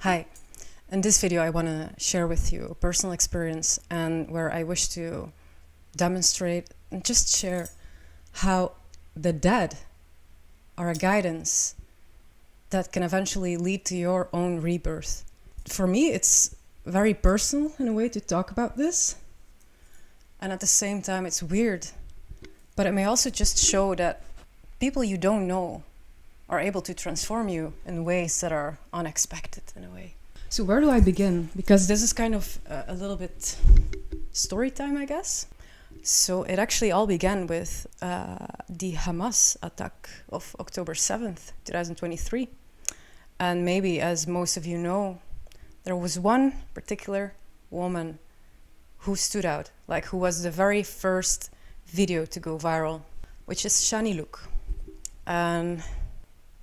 Hi, in this video I want to share with you a personal experience and where I wish to demonstrate and just share how the dead are a guidance that can eventually lead to your own rebirth. For me, it's very personal in a way to talk about this, and at the same time it's weird, but it may also just show that people you don't know are able to transform you in ways that are unexpected in a way. So where do I begin? Because this is kind of a little bit story time, I guess. So it actually all began with the Hamas attack of October 7th, 2023. And maybe, as most of you know, there was one particular woman who stood out, like who was the very first video to go viral, which is Shani Louk. And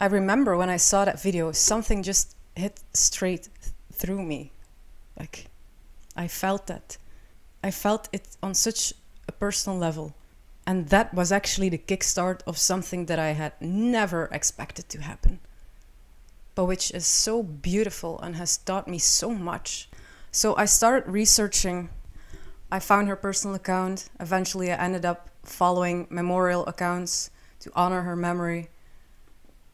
I remember when I saw that video, something just hit straight through me. Like, I felt that. I felt it on such a personal level. And that was actually the kickstart of something that I had never expected to happen, but which is so beautiful and has taught me so much. So I started researching. I found her personal account. Eventually I ended up following memorial accounts to honor her memory.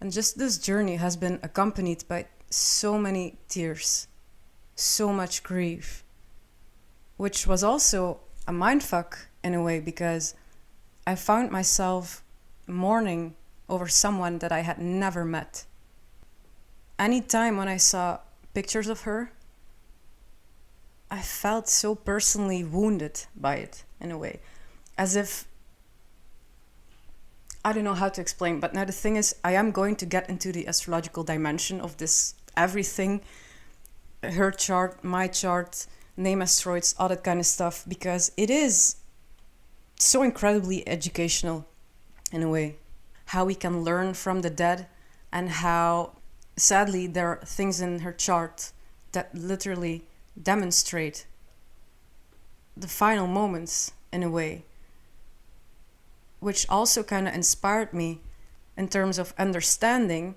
And just this journey has been accompanied by so many tears, so much grief, which was also a mindfuck in a way, because I found myself mourning over someone that I had never met. Anytime when I saw pictures of her, I felt so personally wounded by it in a way, as if, I don't know how to explain, but now the thing is, I am going to get into the astrological dimension of this everything, her chart, my chart, Nameasteroids, all that kind of stuff, because it is so incredibly educational in a way. How we can learn from the dead, and how sadly there are things in her chart that literally demonstrate the final moments in a way, which also kind of inspired me in terms of understanding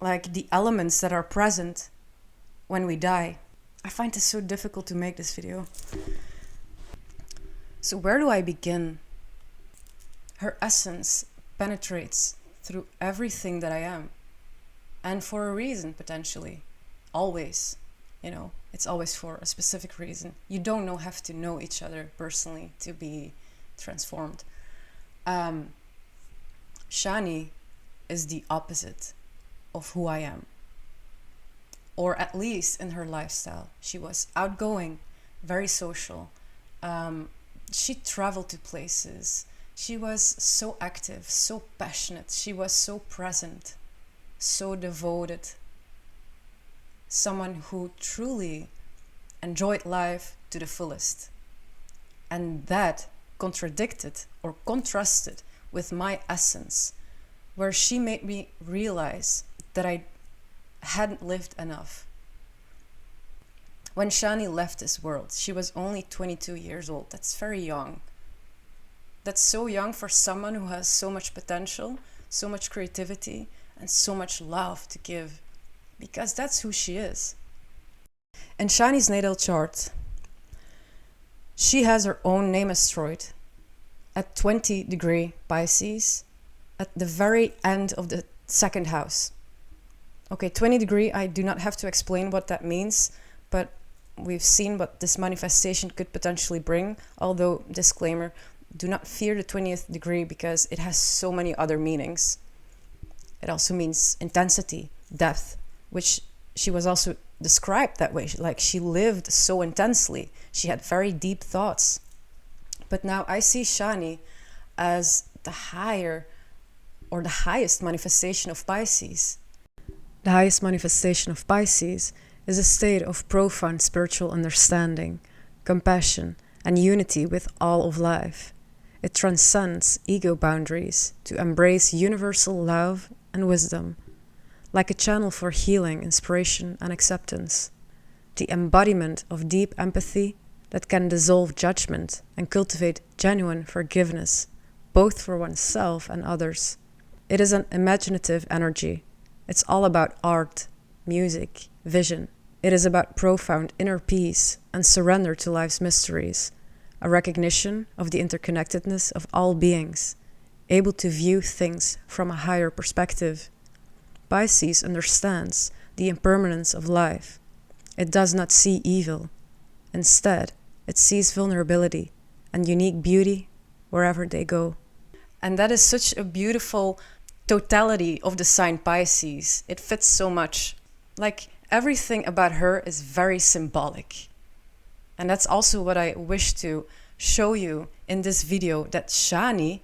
like the elements that are present when we die. I find this so difficult to make this video. So where do I begin? Her essence penetrates through everything that I am, and for a reason, potentially. Always, you know, it's always for a specific reason. You don't have to know each other personally to be transformed. Shani is the opposite of who I am, or at least in her lifestyle. She was outgoing, very social. She traveled to places. She was so active, so passionate. She was so present, so devoted. Someone who truly enjoyed life to the fullest. And that contradicted or contrasted with my essence, where she made me realize that I hadn't lived enough. When Shani left this world, she was only 22 years old. That's very young. That's so young for someone who has so much potential, so much creativity, and so much love to give, because that's who she is. In Shani's natal chart, she has her own Nameasteroid at 20-degree Pisces, at the very end of the second house. Okay, 20-degree, I do not have to explain what that means, but we've seen what this manifestation could potentially bring. Although, disclaimer, do not fear the 20th degree, because it has so many other meanings. It also means intensity, depth, which she was also described that way. Like, she lived so intensely. She had very deep thoughts. But now I see Shani as the higher or the highest manifestation of Pisces. The highest manifestation of Pisces is a state of profound spiritual understanding, compassion, and unity with all of life. It transcends ego boundaries to embrace universal love and wisdom, like a channel for healing, inspiration, and acceptance. The embodiment of deep empathy that can dissolve judgment and cultivate genuine forgiveness, both for oneself and others. It is an imaginative energy. It's all about art, music, vision. It is about profound inner peace and surrender to life's mysteries, a recognition of the interconnectedness of all beings, able to view things from a higher perspective. Pisces understands the impermanence of life. It does not see evil. Instead, it sees vulnerability and unique beauty wherever they go. And that is such a beautiful totality of the sign Pisces. It fits so much. Like, everything about her is very symbolic. And that's also what I wish to show you in this video, that Shani,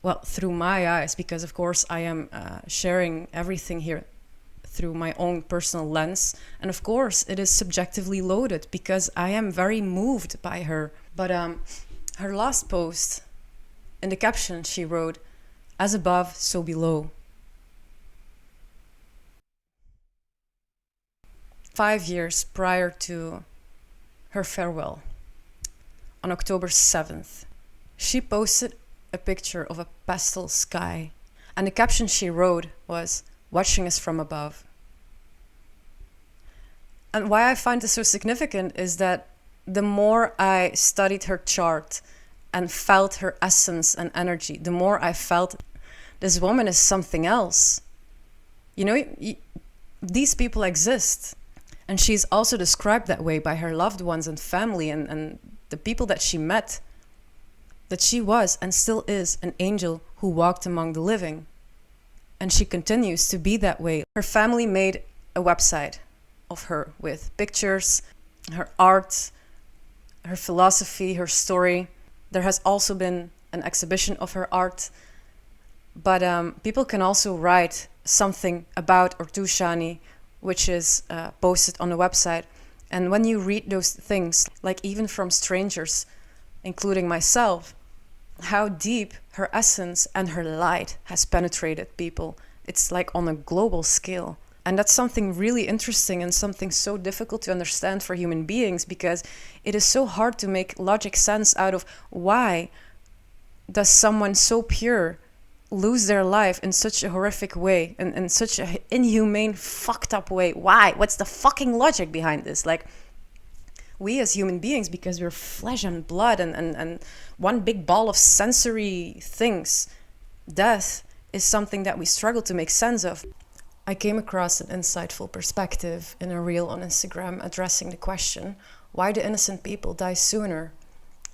well, through my eyes, because of course I am sharing everything here through my own personal lens. And of course it is subjectively loaded because I am very moved by her. But her last post, in the caption she wrote, "As above, so below." 5 years prior to her farewell, on October 7th, she posted a picture of a pastel sky, and the caption she wrote was, "Watching us from above." And why I find this so significant is that the more I studied her chart and felt her essence and energy, the more I felt this woman is something else. You know, these people exist. And she's also described that way by her loved ones and family and the people that she met, that she was and still is an angel who walked among the living. And she continues to be that way. Her family made a website of her with pictures, her art, her philosophy, her story. There has also been an exhibition of her art. But people can also write something about or to Shani, which is posted on the website. And when you read those things, like even from strangers, including myself, how deep her essence and her light has penetrated people. It's like on a global scale. And that's something really interesting and something so difficult to understand for human beings, because it is so hard to make logic sense out of why does someone so pure lose their life in such a horrific way, and in such an inhumane, fucked up way. Why? What's the fucking logic behind this? Like, we as human beings, because we're flesh and blood and one big ball of sensory things, death is something that we struggle to make sense of. I came across an insightful perspective in a reel on Instagram addressing the question, why do innocent people die sooner?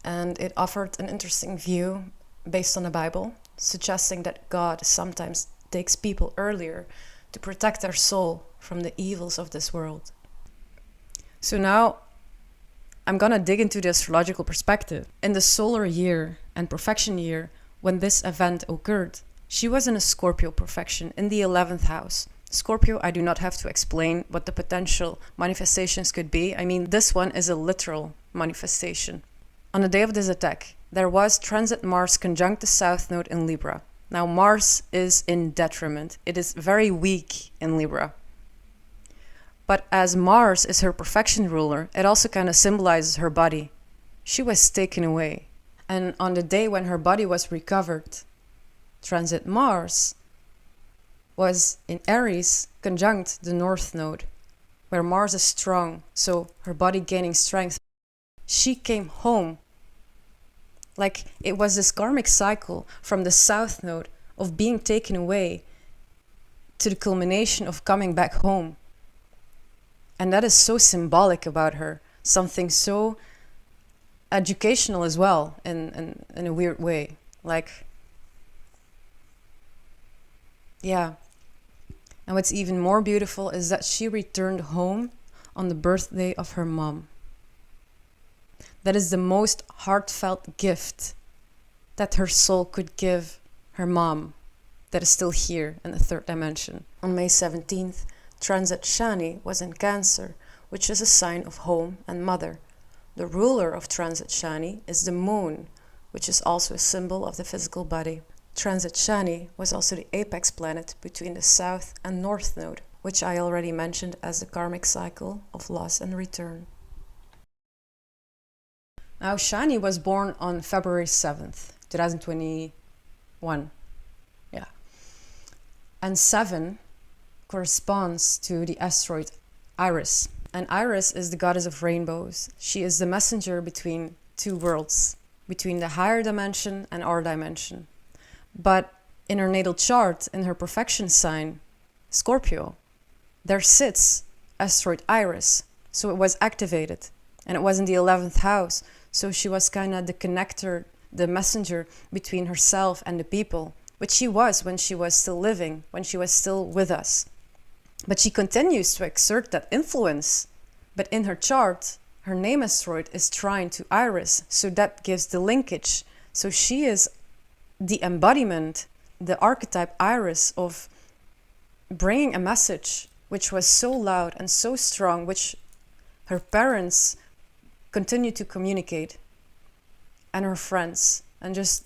And it offered an interesting view based on the Bible, suggesting that God sometimes takes people earlier to protect their soul from the evils of this world. So now I'm gonna dig into the astrological perspective. In the solar year and profection year, when this event occurred, she was in a Scorpio profection in the 11th house. Scorpio, I do not have to explain what the potential manifestations could be. I mean, this one is a literal manifestation. On the day of this attack, there was transit Mars conjunct the South Node in Libra. Now Mars is in detriment. It is very weak in Libra. But as Mars is her perfection ruler, it also kind of symbolizes her body. She was taken away. And on the day when her body was recovered, transit Mars was in Aries conjunct the North Node, where Mars is strong, so her body gaining strength. She came home. Like, it was this karmic cycle from the South Node of being taken away to the culmination of coming back home. And that is so symbolic about her, something so educational as well, in a weird way. Like, yeah. And what's even more beautiful is that she returned home on the birthday of her mom. That is the most heartfelt gift that her soul could give her mom, that is still here in the third dimension. On May 17th, transit Shani was in Cancer, which is a sign of home and mother. The ruler of transit Shani is the moon, which is also a symbol of the physical body. Transit Shani was also the apex planet between the South and North Node, which I already mentioned as the karmic cycle of loss and return. Now, Shani was born on February 7th, 2021. Yeah. And 7 corresponds to the asteroid Iris. And Iris is the goddess of rainbows. She is the messenger between two worlds, between the higher dimension and our dimension. But in her natal chart, in her profection sign, Scorpio, there sits asteroid Iris. So it was activated, and it was in the 11th house. So she was kind of the connector, the messenger between herself and the people, which she was when she was still living, when she was still with us. But she continues to exert that influence. But in her chart, her name asteroid is trine to Iris, so that gives the linkage. So she is the embodiment, the archetype Iris of bringing a message which was so loud and so strong, which her parents continue to communicate, and her friends, and just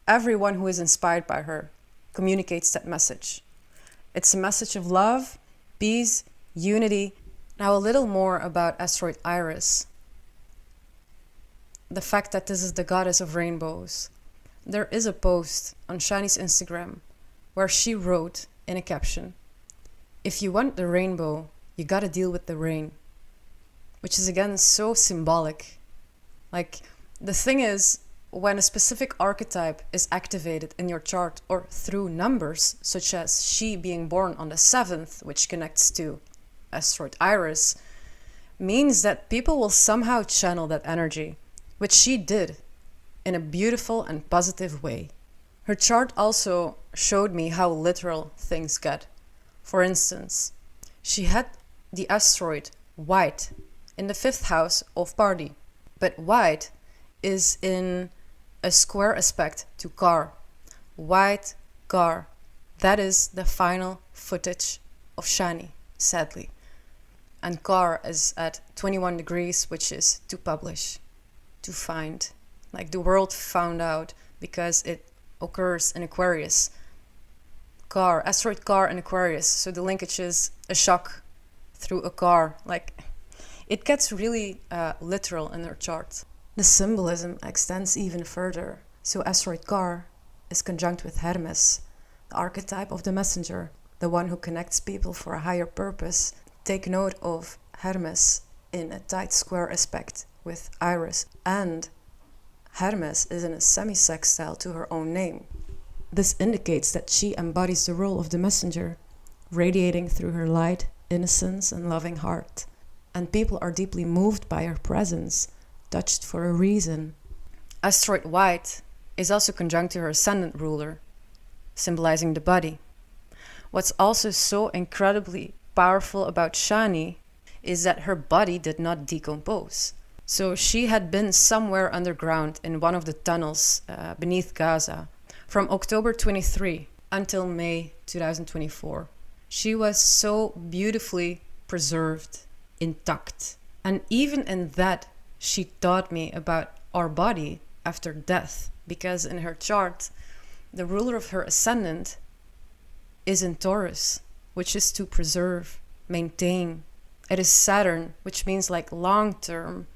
everyone who is inspired by her communicates that message. It's a message of love, peace, unity. Now a little more about asteroid Iris. The fact that this is the goddess of rainbows. There is a post on Shani's Instagram where she wrote in a caption, "If you want the rainbow, you gotta deal with the rain." Which is again so symbolic. Like, the thing is, when a specific archetype is activated in your chart or through numbers, such as she being born on the 7th, which connects to asteroid Iris, means that people will somehow channel that energy, which she did in a beautiful and positive way. Her chart also showed me how literal things get. For instance, she had the asteroid White in the 5th house of party, but White is in a square aspect to Car. White, Car, that is the final footage of Shani, sadly. And Car is at 21 degrees, which is to publish, to find. Like, the world found out because it occurs in Aquarius. Car, asteroid Car in Aquarius. So the linkage is a shock through a car. Like, it gets really literal in their chart. The symbolism extends even further. So asteroid Car is conjunct with Hermes, the archetype of the messenger, the one who connects people for a higher purpose. Take note of Hermes in a tight square aspect with Iris, and Hermes is in a semi-sextile to her own name. This indicates that she embodies the role of the messenger, radiating through her light, innocence, and loving heart. And people are deeply moved by her presence, touched for a reason. Asteroid White is also conjunct to her ascendant ruler, symbolizing the body. What's also so incredibly powerful about Shani is that her body did not decompose. So she had been somewhere underground in one of the tunnels beneath Gaza from October 23 until May 2024. She was so beautifully preserved, intact. And even in that, she taught me about our body after death, because in her chart, the ruler of her ascendant is in Taurus, which is to preserve, maintain. It is Saturn, which means like long-term,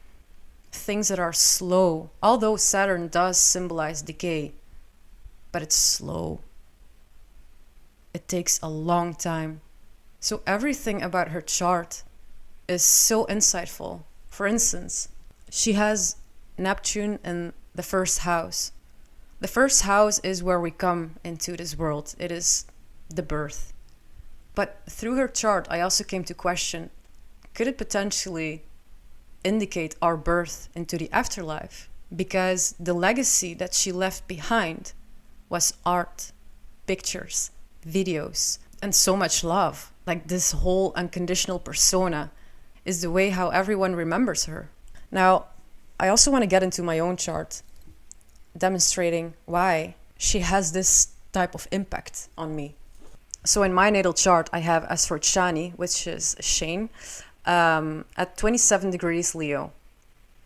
things that are slow. Although Saturn does symbolize decay, but it's slow. It takes a long time. So everything about her chart is so insightful. For instance, she has Neptune in the 1st house. The 1st house is where we come into this world. It is the birth. But through her chart, I also came to question, could it potentially indicate our birth into the afterlife? Because the legacy that she left behind was art, pictures, videos, and so much love. Like, this whole unconditional persona is the way how everyone remembers her. Now, I also want to get into my own chart, demonstrating why she has this type of impact on me. So in my natal chart, I have asteroid Shani, which is Shane, at 27 degrees Leo.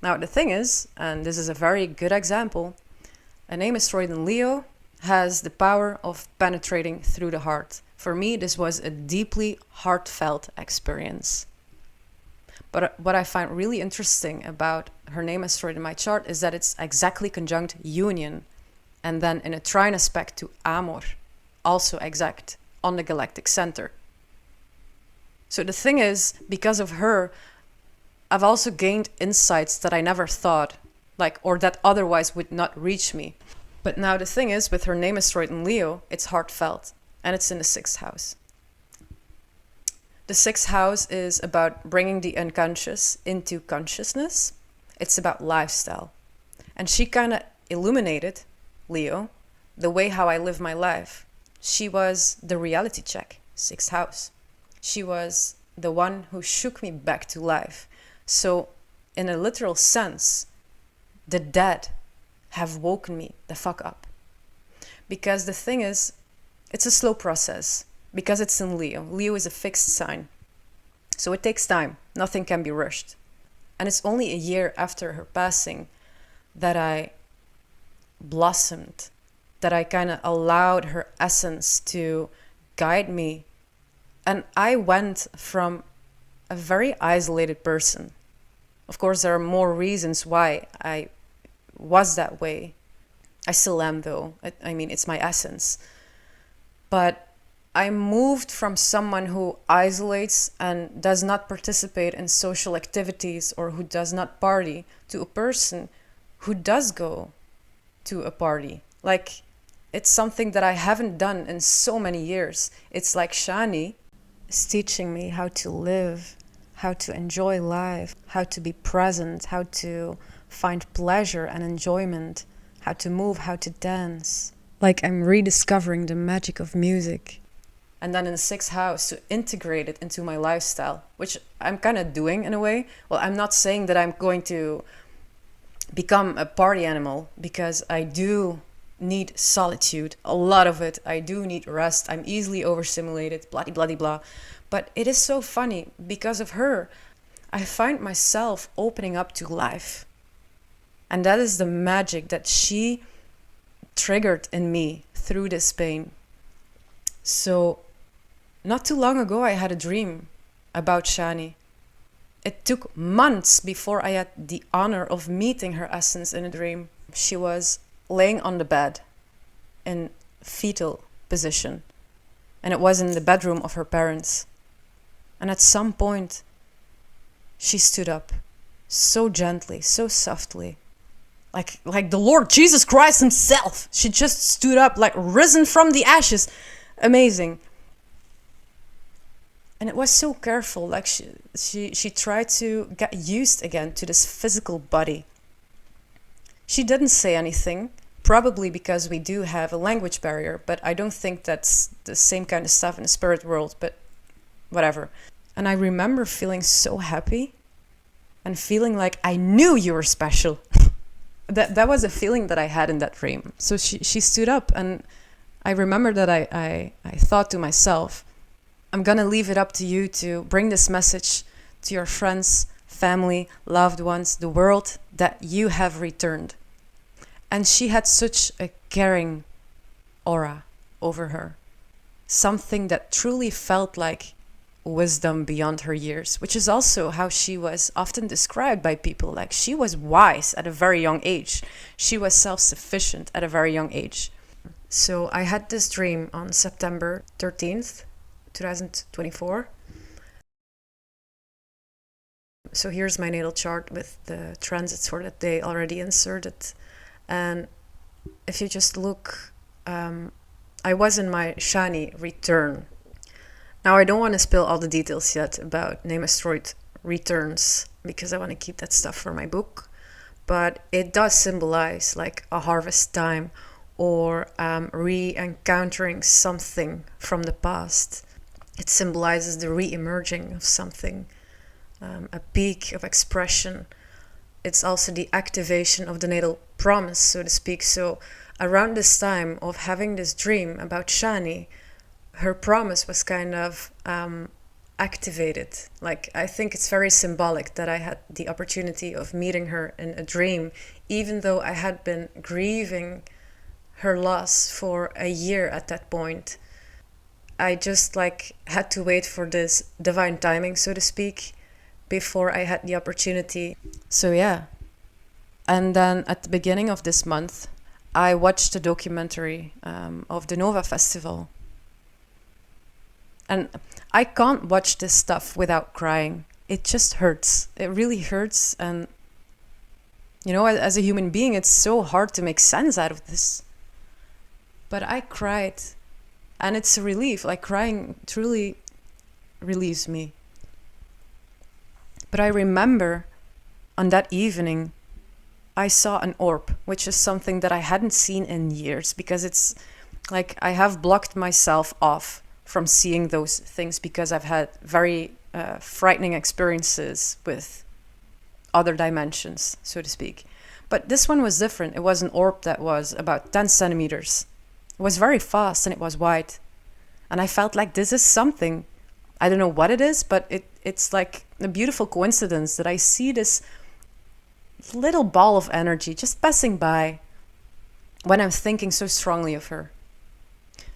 Now, the thing is, and this is a very good example, a Nameasteroid in Leo has the power of penetrating through the heart. For me, this was a deeply heartfelt experience. But what I find really interesting about her Nameasteroid in my chart is that it's exactly conjunct union, and then in a trine aspect to Amor, also exact on the galactic center. So the thing is, because of her, I've also gained insights that I never thought, like, or that otherwise would not reach me. But now the thing is, with her name asteroid in Leo, it's heartfelt, and it's in the 6th house. The 6th house is about bringing the unconscious into consciousness. It's about lifestyle. And she kind of illuminated, Leo, the way how I live my life. She was the reality check, 6th house. She was the one who shook me back to life. So in a literal sense, the dead have woken me the fuck up. Because the thing is, it's a slow process. Because it's in Leo. Leo is a fixed sign. So it takes time. Nothing can be rushed. And it's only a year after her passing that I blossomed, that I kind of allowed her essence to guide me. And I went from a very isolated person. Of course, there are more reasons why I was that way. I still am, though. I mean, it's my essence. But I moved from someone who isolates and does not participate in social activities or who does not party to a person who does go to a party. Like, it's something that I haven't done in so many years. It's like Shani is teaching me how to live, how to enjoy life, how to be present, how to find pleasure and enjoyment, how to move, how to dance. Like, I'm rediscovering the magic of music. And then in the 6th house, to integrate it into my lifestyle, which I'm kind of doing in a way. Well, I'm not saying that I'm going to become a party animal, because I do need solitude, a lot of it. I do need rest. I'm easily overstimulated, blah, blah, blah, blah. But it is so funny, because of her, I find myself opening up to life. And that is the magic that she triggered in me through this pain. So not too long ago, I had a dream about Shani. It took months before I had the honor of meeting her essence in a dream. She was laying on the bed in fetal position, and it was in the bedroom of her parents. And at some point, she stood up so gently, so softly, like the Lord Jesus Christ himself. She just stood up, like risen from the ashes. Amazing. And it was so careful, like she tried to get used again to this physical body. She didn't say anything, probably because we do have a language barrier, but I don't think that's the same kind of stuff in the spirit world, but whatever. And I remember feeling so happy and feeling like I knew you were special. That was a feeling that I had in that dream. So she stood up, and I remember that I thought to myself, I'm gonna leave it up to you to bring this message to your friends, family, loved ones, the world, that you have returned. And she had such a caring aura over her. Something that truly felt like wisdom beyond her years, which is also how she was often described by people. Like, she was wise at a very young age. She was self-sufficient at a very young age. So I had this dream on September 13th, 2024. So here's my natal chart with the transits for that day already inserted. And if you just look, I was in my Shani return. Now, I don't want to spill all the details yet about Nameasteroid returns, because I want to keep that stuff for my book. But it does symbolize like a harvest time, or re-encountering something from the past. It symbolizes the re-emerging of something, a peak of expression. It's also the activation of the natal promise, so to speak. So around this time of having this dream about Shani, her promise was kind of activated. Like, I think it's very symbolic that I had the opportunity of meeting her in a dream, even though I had been grieving her loss for a year at that point. I just had to wait for this divine timing, so to speak, before I had the opportunity. So yeah. And then at the beginning of this month, I watched a documentary of the Nova Festival. And I can't watch this stuff without crying. It just hurts. It really hurts. And, you know, as a human being, it's so hard to make sense out of this. But I cried. And it's a relief. Like, crying truly relieves me. But I remember on that evening, I saw an orb, which is something that I hadn't seen in years, because it's like I have blocked myself off from seeing those things because I've had very frightening experiences with other dimensions, so to speak. But this one was different. It was an orb that was about 10 centimeters. It was very fast and it was white. And I felt like this is something. I don't know what it is, but it's like a beautiful coincidence that I see this little ball of energy just passing by when I'm thinking so strongly of her.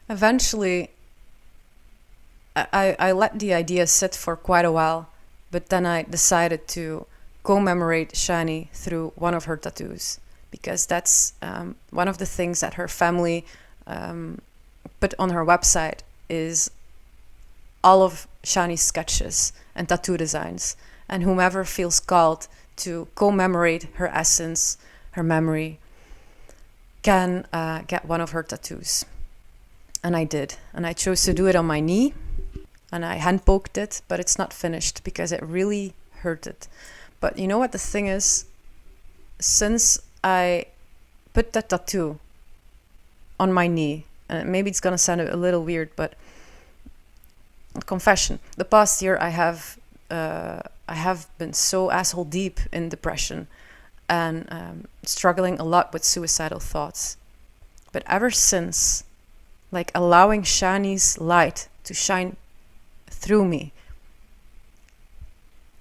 Eventually, I let the idea sit for quite a while, but then I decided to commemorate Shani through one of her tattoos, because that's one of the things that her family put on her website is all of Shani's sketches and tattoo designs, and whomever feels called to commemorate her essence, her memory, can get one of her tattoos. And I did. And I chose to do it on my knee. And I hand poked it, but it's not finished because it really hurted. But you know what the thing is? Since I put that tattoo on my knee, and maybe it's gonna sound a little weird, but confession, the past year I have been so asshole deep in depression and struggling a lot with suicidal thoughts. But ever since, like, allowing Shani's light to shine through me,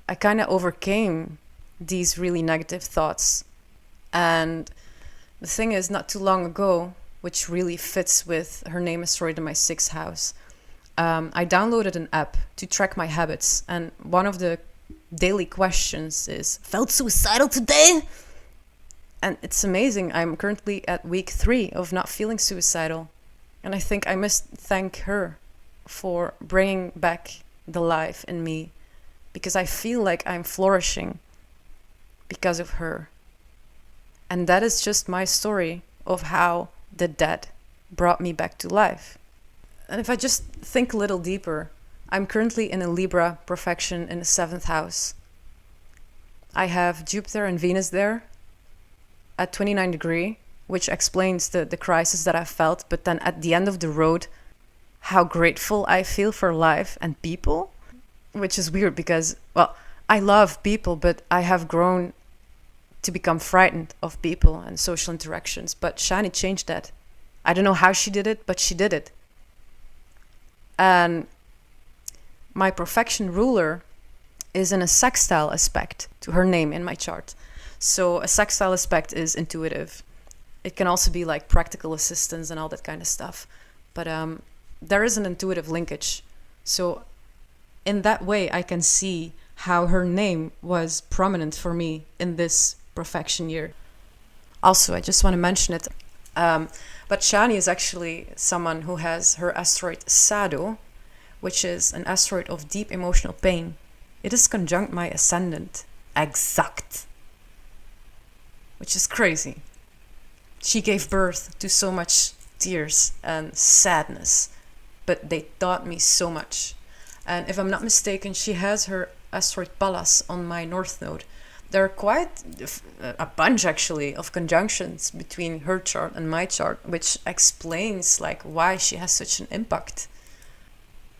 I kind of overcame these really negative thoughts. And the thing is, not too long ago, which really fits with her Nameasteroid in my 6th house, I downloaded an app to track my habits. And one of the daily questions is, felt suicidal today? And it's amazing. I'm currently at week 3 of not feeling suicidal. And I think I must thank her for bringing back the life in me, because I feel like I'm flourishing because of her. And that is just my story of how the dead brought me back to life. And if I just think a little deeper, I'm currently in a Libra profection in the 7th house. I have Jupiter and Venus there at 29 degrees, which explains the crisis that I felt. But then at the end of the road, how grateful I feel for life and people, which is weird because, well, I love people, but I have grown to become frightened of people and social interactions. But Shani changed that. I don't know how she did it, but she did it. And my profection ruler is in a sextile aspect to her name in my chart. So a sextile aspect is intuitive. It can also be like practical assistance and all that kind of stuff. But there is an intuitive linkage. So in that way, I can see how her name was prominent for me in this profection year. Also, I just want to mention it. But Shani is actually someone who has her asteroid Sado, which is an asteroid of deep emotional pain. It is conjunct my ascendant, exact, which is crazy. She gave birth to so much tears and sadness, but they taught me so much. And if I'm not mistaken, she has her asteroid Pallas on my north node. There are quite a bunch, actually, of conjunctions between her chart and my chart, which explains like why she has such an impact.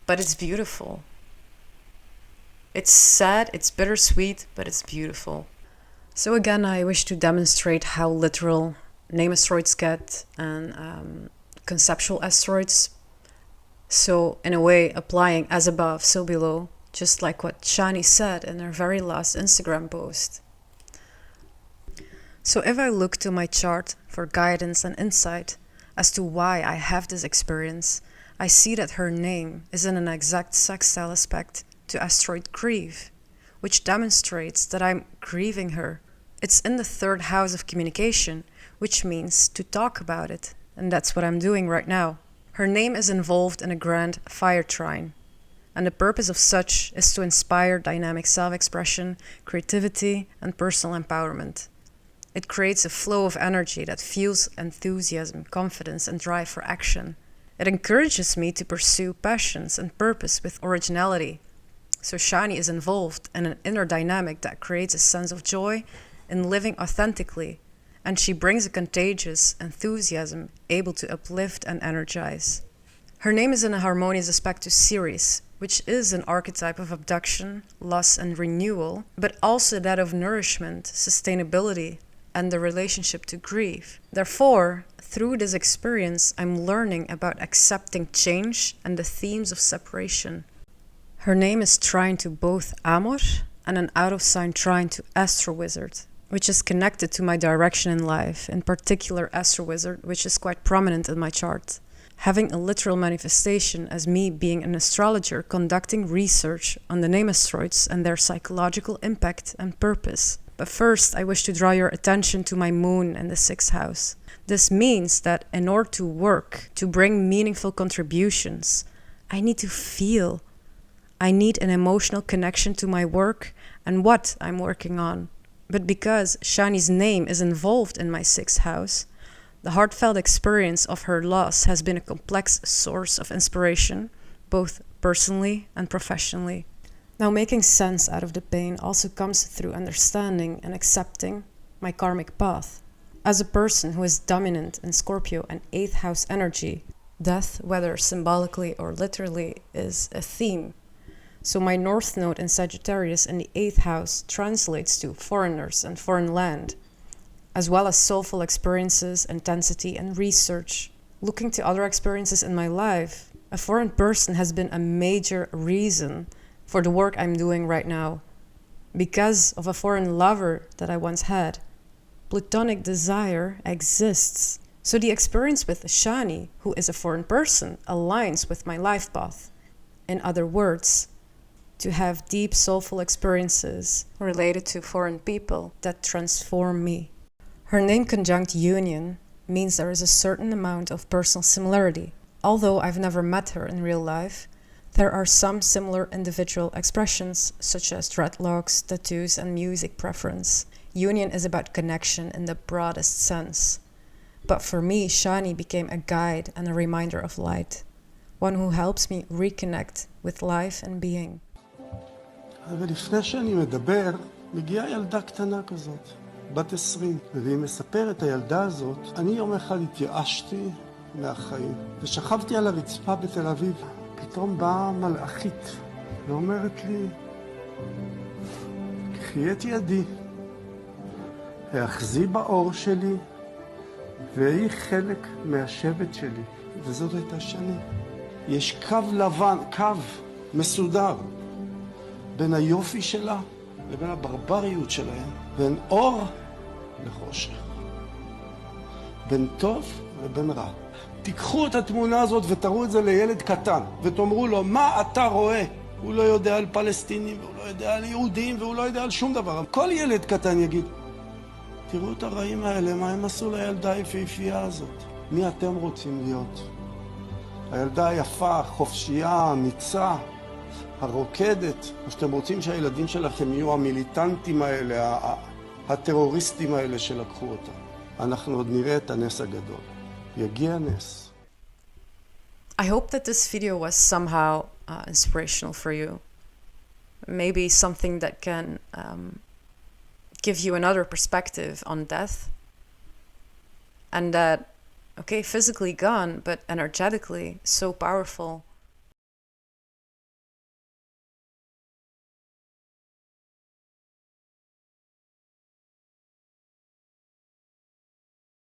But it's beautiful. It's sad, it's bittersweet, but it's beautiful. So again, I wish to demonstrate how literal Nameasteroids get and conceptual asteroids. So in a way, applying as above, so below, just like what Shani said in her very last Instagram post. So if I look to my chart for guidance and insight as to why I have this experience, I see that her name is in an exact sextile aspect to asteroid Grieve, which demonstrates that I'm grieving her. It's in the 3rd house of communication, which means to talk about it, and that's what I'm doing right now. Her name is involved in a grand fire trine, and the purpose of such is to inspire dynamic self-expression, creativity, and personal empowerment. It creates a flow of energy that fuels enthusiasm, confidence, and drive for action. It encourages me to pursue passions and purpose with originality. So Shani is involved in an inner dynamic that creates a sense of joy in living authentically, and she brings a contagious enthusiasm able to uplift and energize. Her name is in a harmonious aspect to Ceres, which is an archetype of abduction, loss, and renewal, but also that of nourishment, sustainability, and the relationship to grief. Therefore, through this experience, I'm learning about accepting change and the themes of separation. Her name is trine to both Amor and an out-of-sign trine to Astro-Wizard, which is connected to my direction in life, in particular Astro-Wizard, which is quite prominent in my chart. Having a literal manifestation as me being an astrologer conducting research on the Nameasteroids and their psychological impact and purpose. But first, I wish to draw your attention to my moon in the 6th house. This means that in order to work, to bring meaningful contributions, I need to feel. I need an emotional connection to my work and what I'm working on. But because Shani's name is involved in my 6th house, the heartfelt experience of her loss has been a complex source of inspiration, both personally and professionally. Now, making sense out of the pain also comes through understanding and accepting my karmic path. As a person who is dominant in Scorpio and 8th house energy, death, whether symbolically or literally, is a theme. So my North Node in Sagittarius in the 8th house translates to foreigners and foreign land, as well as soulful experiences, intensity, and research. Looking to other experiences in my life, a foreign person has been a major reason for the work I'm doing right now. Because of a foreign lover that I once had, PlutonicDesire exists. So the experience with Shani, who is a foreign person, aligns with my life path. In other words, to have deep soulful experiences related to foreign people that transform me. Her name conjunct union means there is a certain amount of personal similarity. Although I've never met her in real life, there are some similar individual expressions such as dreadlocks, tattoos, and music preference. Union is about connection in the broadest sense. But for me, Shani became a guide and a reminder of light, one who helps me reconnect with life and being. ולפני שאני מדבר, מגיעה ילדה קטנה כזאת, בת 20, והיא מספרת, הילדה הזאת, אני יום אחד התייאשתי מהחיים, ושכבתי על הרצפה בתל אביב. פתאום באה מלאכית, ואומרת לי, קחי את ידי, האחזי באור שלי, והיא חלק מהשבט שלי. וזאת הייתה שני. יש קו לבן, קו מסודר, בין היופי שלה לבין הברבריות שלהם, בין אור לחושך, בין טוב ובין רע. תיקחו את התמונה הזאת ותראו את זה לילד קטן, ותאמרו לו, מה אתה רואה? הוא לא יודע על פלסטינים, והוא לא יודע על יהודים, והוא לא יודע על שום דבר. כל ילד קטן יגיד, תראו את הרעים האלה, מה הם עשו לילדה היפהפייה הזאת? מי אתם רוצים להיות? הילדה היפה, חופשייה, אמיצה, הרוקדת, או שאתם רוצים שהילדים שלכם יהיו המיליטנטים האלה, הטרוריסטים האלה שלקחו אותם. אנחנו עוד נראה את הנס הגדול. יגיע נס. I hope that this video was somehow inspirational for you. Maybe something that can give you another perspective on death. And that, okay, physically gone, but energetically so powerful.